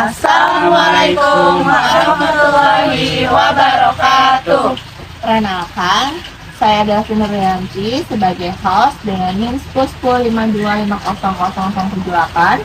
Assalamualaikum warahmatullahi wabarakatuh. Perkenalkan, saya Delvin Nuryanti sebagai host dengan NIM 10.1052500078.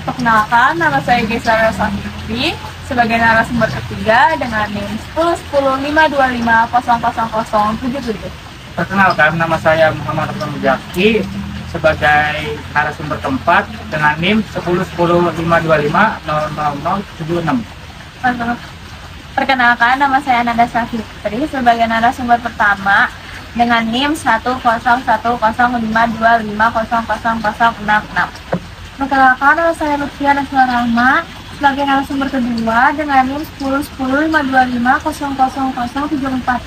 Perkenalkan, nama saya Gesara Safitri sebagai narasumber ketiga dengan NIM 10.1052500077. Perkenalkan, nama saya Muhammad Mujaki sebagai narasumber keempat dengan NIM 10.10.525.00076. Perkenalkan, nama saya Nanda Safitri sebagai narasumber pertama dengan NIM 10100525000066. Perkenalkan, nama saya Lutfia Nasla Rahma sebagai narasumber kedua dengan NIM 10102525000074.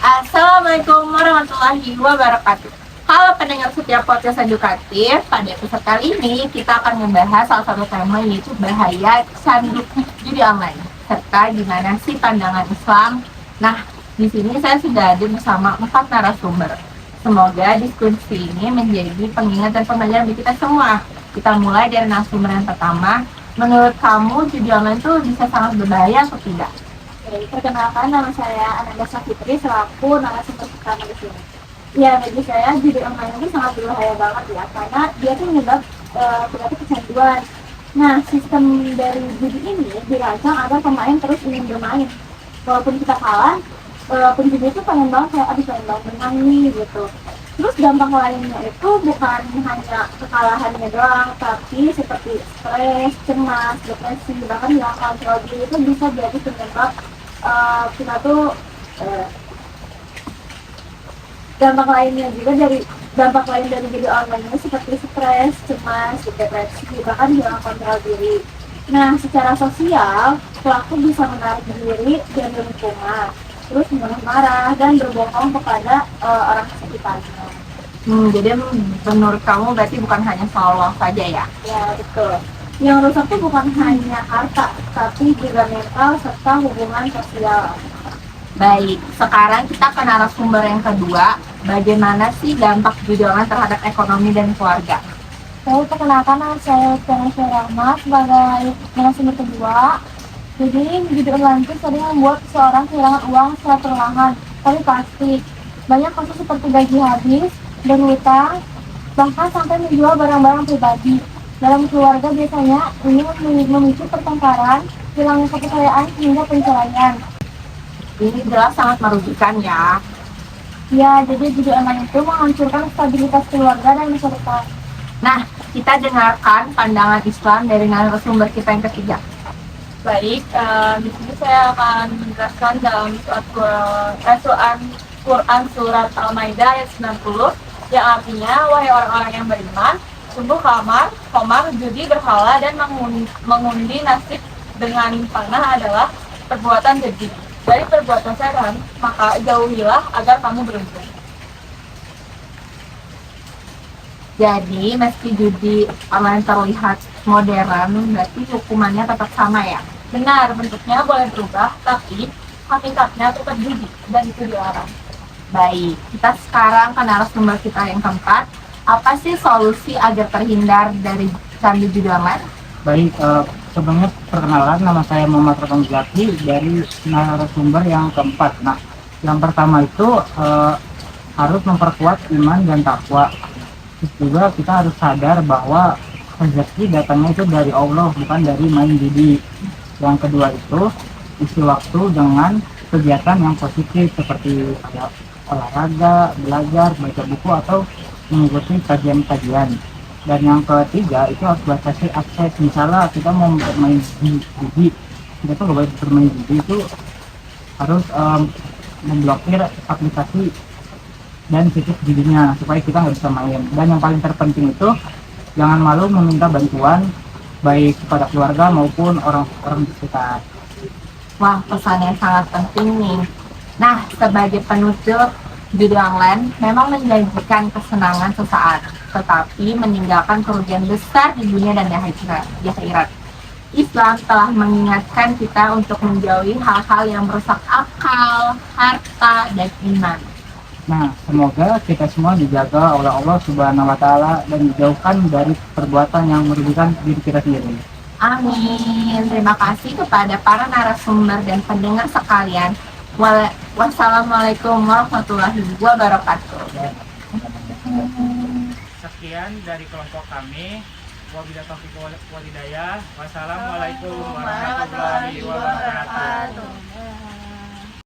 Assalamualaikum warahmatullahi wabarakatuh. Halo pendengar setiap podcast edukatif, pada episode kali ini kita akan membahas salah satu tema, yaitu bahaya candu judi online serta gimana sih pandangan Islam. Nah, di sini saya sudah ada bersama 4 narasumber. Semoga diskusi ini menjadi pengingat dan pembelajaran bagi kita semua. Kita mulai dari narasumber yang pertama. Menurut kamu judi online itu bisa sangat berbahaya atau tidak? Perkenalkan, nama saya Ananda Safitri selaku narasumber pertama di sini. Ya, bagi saya judi online itu sangat berbahaya banget ya, karena dia tuh berarti kecanduan. Nah, sistem dari judi ini dirancang agar pemain terus ingin bermain. Walaupun kita kalah, penjudi itu pengen banget menang nih gitu. Terus dampak lainnya itu bukan hanya kekalahannya doang, tapi seperti stres, cemas, depresi, bahkan hilang kontrol diri itu bisa jadi penyebab kita tuh dampak lain dari judi online ini seperti stres, cemas, depresi, bahkan hilang kontrol diri. Nah, secara sosial, pelaku bisa menarik diri dari lingkungan, terus marah dan berbohong kepada orang sekitarnya. Jadi menurut kamu berarti bukan hanya soal uang saja ya? Ya, betul. Yang rusak itu bukan hanya harta, tapi juga mental serta hubungan sosial. Baik, sekarang kita ke narasumber yang kedua. Bagaimana sih dampak judi online terhadap ekonomi dan keluarga? Saya perkenalkan, nama saya Lutfia Rahma sebagai narasumber kedua. Jadi judi online itu sering membuat seseorang kehilangan uang secara perlahan, tapi pasti. Banyak kasus seperti gaji habis, berhutang, bahkan sampai menjual barang-barang pribadi. Dalam keluarga biasanya ini memicu pertengkaran, hilangnya kepercayaan hingga perceraian. Ini jelas sangat merugikan ya. Ya, jadi judi online itu menghancurkan stabilitas keluarga dan masyarakat. Nah, kita dengarkan pandangan Islam dari narasumber kita yang ketiga. Baik, di sini saya akan menjelaskan dalam Quran surat Al-Maidah ayat 90 yang artinya, wahai orang-orang yang beriman, sungguh komar, judi berhala dan mengundi nasib dengan panah adalah perbuatan keji. Dari perbuatan setan, maka jauhilah agar kamu beruntung. Jadi, meski judi online terlihat modern, berarti hukumannya tetap sama ya? Benar, bentuknya boleh berubah, tapi hakikatnya tetap judi dan itu dilarang. Baik, kita sekarang ke narasumber kita yang keempat. Apa sih solusi agar terhindar dari candu judi online? Baik, sebelumnya perkenalkan, nama saya Muhammad Mujaki dari narasumber yang keempat. Nah, yang pertama itu harus memperkuat iman dan takwa. Terus juga kita harus sadar bahwa rezeki datangnya itu dari Allah, bukan dari main judi. Yang kedua itu isi waktu dengan kegiatan yang positif seperti kayak olahraga, belajar, baca buku, atau mengikuti kajian-kajian. Dan yang ketiga itu harus batasi akses. Misalnya kita mau bermain judi, kita tuh nggak boleh bermain judi, itu harus memblokir aplikasi dan situs judinya supaya kita nggak bisa main. Dan yang paling terpenting itu jangan malu meminta bantuan baik kepada keluarga maupun orang-orang di sekitar. Wah, pesan yang sangat penting nih. Nah, sebagai penutup, judi online memang menjanjikan kesenangan sesaat, tetapi meninggalkan kerugian besar di dunia dan di akhirat. Islam telah mengingatkan kita untuk menjauhi hal-hal yang merusak akal, harta, dan iman. Nah, semoga kita semua dijaga oleh Allah Subhanahu wa Ta'ala dan dijauhkan dari perbuatan yang merugikan diri kita sendiri. Amin. Terima kasih kepada para narasumber dan pendengar sekalian. Wassalamualaikum warahmatullahi wabarakatuh. Sekian dari kelompok kami. Wabillahi taufiq wal hidayah. Wassalamualaikum warahmatullahi wabarakatuh.